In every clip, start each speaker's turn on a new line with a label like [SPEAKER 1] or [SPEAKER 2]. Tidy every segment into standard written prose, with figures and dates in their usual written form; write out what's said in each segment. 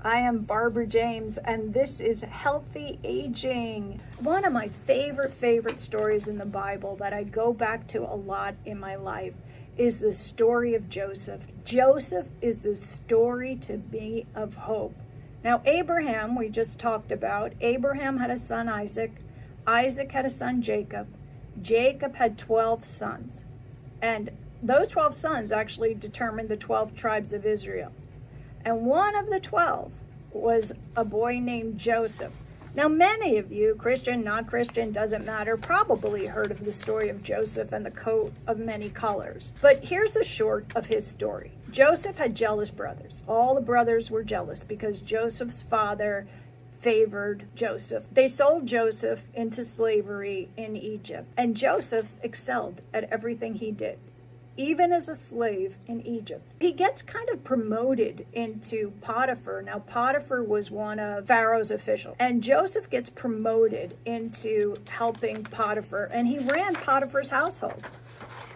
[SPEAKER 1] I am Barbara James, and this is Healthy Aging. One of my favorite stories in the Bible that I go back to a lot in my life is the story of Joseph. Joseph is the story to me of hope. Now, Abraham, we just talked about, Abraham had a son, Isaac. Isaac had a son, Jacob. Jacob had 12 sons. And those 12 sons actually determined the 12 tribes of Israel. And one of the 12 was a boy named Joseph. Now, many of you, Christian, not Christian, doesn't matter, probably heard of the story of Joseph and the coat of many colors. But here's the short of his story. Joseph had jealous brothers. All the brothers were jealous because Joseph's father favored Joseph. They sold Joseph into slavery in Egypt, and Joseph excelled at everything he did, even as a slave in Egypt. He gets kind of promoted into Potiphar. Now, Potiphar was one of Pharaoh's officials, and Joseph gets promoted into helping Potiphar, and he ran Potiphar's household.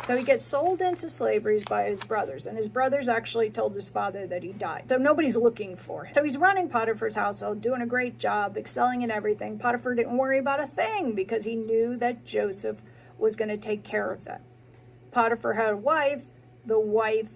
[SPEAKER 1] So he gets sold into slavery by his brothers, and his brothers actually told his father that he died. So nobody's looking for him. So he's running Potiphar's household, doing a great job, excelling in everything. Potiphar didn't worry about a thing because he knew that Joseph was going to take care of that. Potiphar had a wife. The wife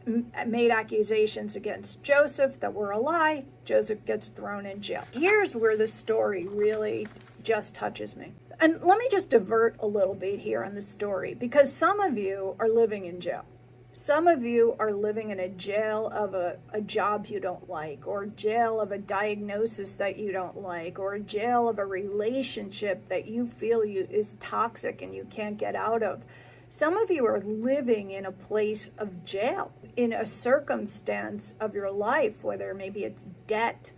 [SPEAKER 1] made accusations against Joseph that were a lie. Joseph gets thrown in jail. Here's where the story really just touches me. And let me just divert a little bit here on the story, because some of you are living in jail. Some of you are living in a jail of a job you don't like, or jail of a diagnosis that you don't like, or a jail of a relationship that you feel is toxic and you can't get out of. Some of you are living in a place of jail, in a circumstance of your life, whether maybe it's debt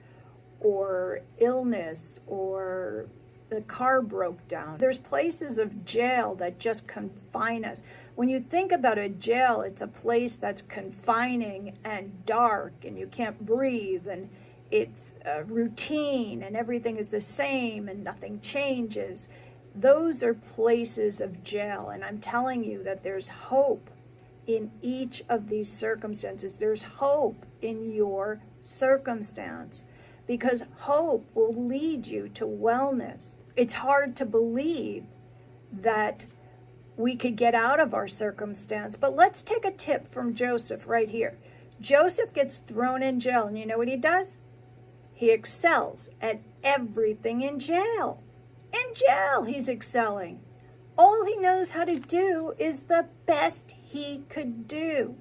[SPEAKER 1] or illness or the car broke down. There's places of jail that just confine us. When you think about a jail, it's a place that's confining and dark and you can't breathe and it's routine and everything is the same and nothing changes. Those are places of jail, and I'm telling you that there's hope in each of these circumstances. There's hope in your circumstance because hope will lead you to wellness. It's hard to believe that we could get out of our circumstance, but let's take a tip from Joseph right here. Joseph gets thrown in jail, and you know what he does? He excels at everything in jail. In jail, he's excelling. All he knows how to do is the best he could do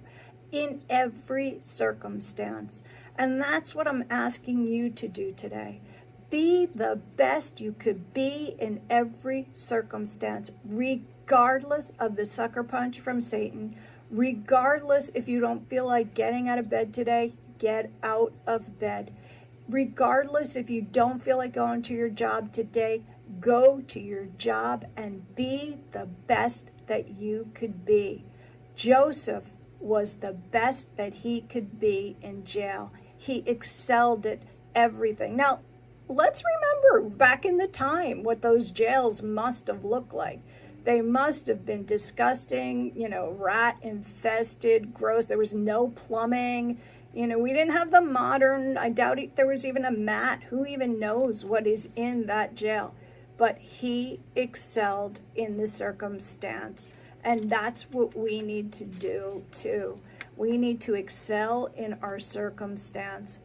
[SPEAKER 1] in every circumstance. And that's what I'm asking you to do today. Be the best you could be in every circumstance, regardless of the sucker punch from Satan, regardless if you don't feel like getting out of bed today, get out of bed. Regardless if you don't feel like going to your job today, go to your job and be the best that you could be. Joseph was the best that he could be in jail. He excelled at everything. Now, let's remember back in the time what those jails must have looked like. They must have been disgusting, rat infested, gross. There was no plumbing. We didn't have the modern, I doubt there was even a mat. Who even knows what is in that jail? But he excelled in the circumstance. And that's what we need to do too. We need to excel in our circumstance.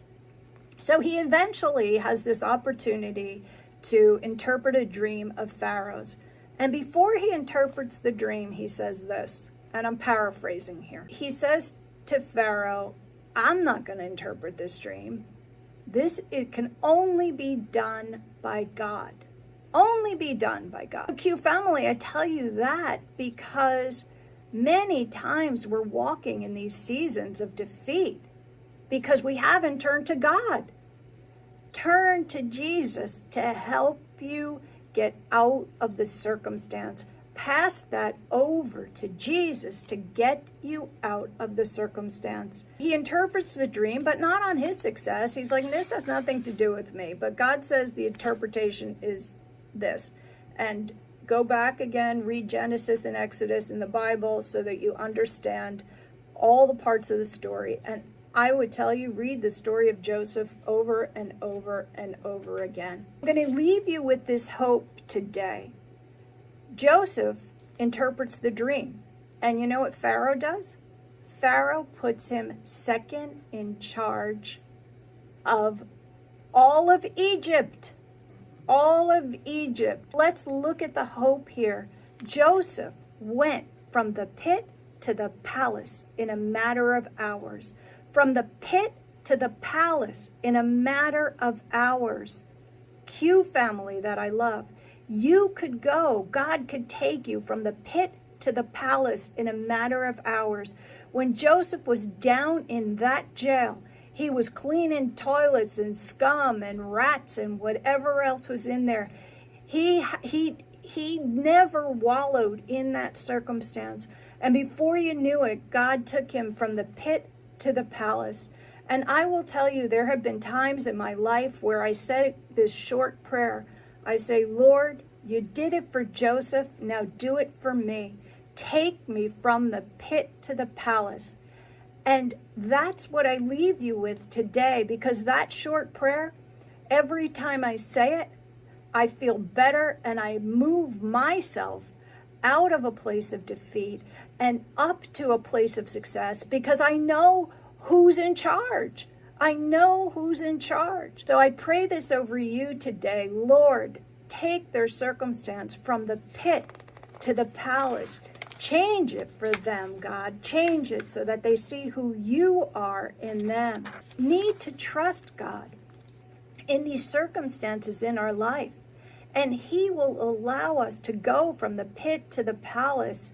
[SPEAKER 1] So he eventually has this opportunity to interpret a dream of Pharaoh's. And before he interprets the dream, he says this, and I'm paraphrasing here. He says to Pharaoh, I'm not going to interpret this dream. It can only be done by God. Only be done by God. Q family, I tell you that because many times we're walking in these seasons of defeat because we haven't turned to God. Turn to Jesus to help you get out of the circumstance. Pass that over to Jesus to get you out of the circumstance. He interprets the dream, but not on his success. He's like, this has nothing to do with me. But God says the interpretation is this. And go back again, read Genesis and Exodus in the Bible so that you understand all the parts of the story. And I would tell you, read the story of Joseph over and over and over again. I'm going to leave you with this hope today. Joseph interprets the dream. And you know what Pharaoh does? Pharaoh puts him second in charge of all of Egypt. All of Egypt. Let's look at the hope here. Joseph went from the pit to the palace in a matter of hours. From the pit to the palace in a matter of hours. Q family that I love. You could go. God could take you from the pit to the palace in a matter of hours. When Joseph was down in that jail, he was cleaning toilets and scum and rats and whatever else was in there. He never wallowed in that circumstance. And before you knew it, God took him from the pit to the palace. And I will tell you, there have been times in my life where I said this short prayer. I say, Lord, you did it for Joseph, now do it for me. Take me from the pit to the palace. And that's what I leave you with today, because that short prayer, every time I say it, I feel better and I move myself out of a place of defeat and up to a place of success, because I know who's in charge. I know who's in charge. So I pray this over you today. Lord, take their circumstance from the pit to the palace. Change it for them, God. Change it so that they see who you are in them. Need to trust God in these circumstances in our life. And he will allow us to go from the pit to the palace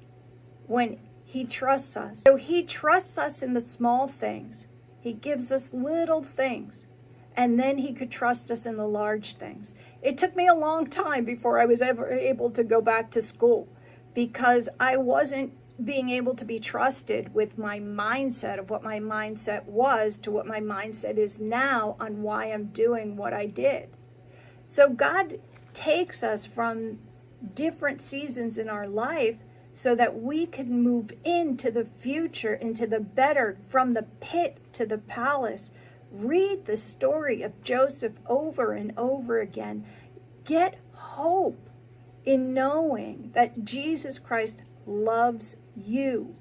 [SPEAKER 1] when he trusts us. So he trusts us in the small things. He gives us little things. And then he could trust us in the large things. It took me a long time before I was ever able to go back to school, because I wasn't being able to be trusted with my mindset of what my mindset was to what my mindset is now on why I'm doing what I did. So God takes us from different seasons in our life so that we can move into the future, into the better, from the pit to the palace. Read the story of Joseph over and over again. Get hope in knowing that Jesus Christ loves you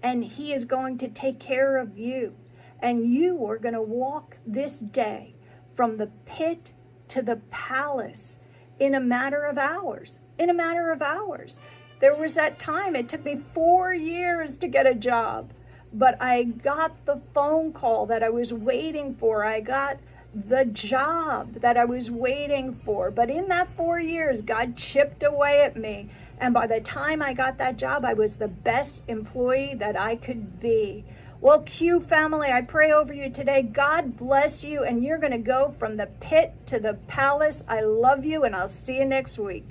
[SPEAKER 1] and he is going to take care of you. And you are going to walk this day from the pit to the palace in a matter of hours. In a matter of hours. There was that time, it took me 4 years to get a job, but I got the phone call that I was waiting for. I got the job that I was waiting for. But in that 4 years, God chipped away at me. And by the time I got that job, I was the best employee that I could be. Well, Q family, I pray over you today. God bless you, and you're going to go from the pit to the palace. I love you, and I'll see you next week.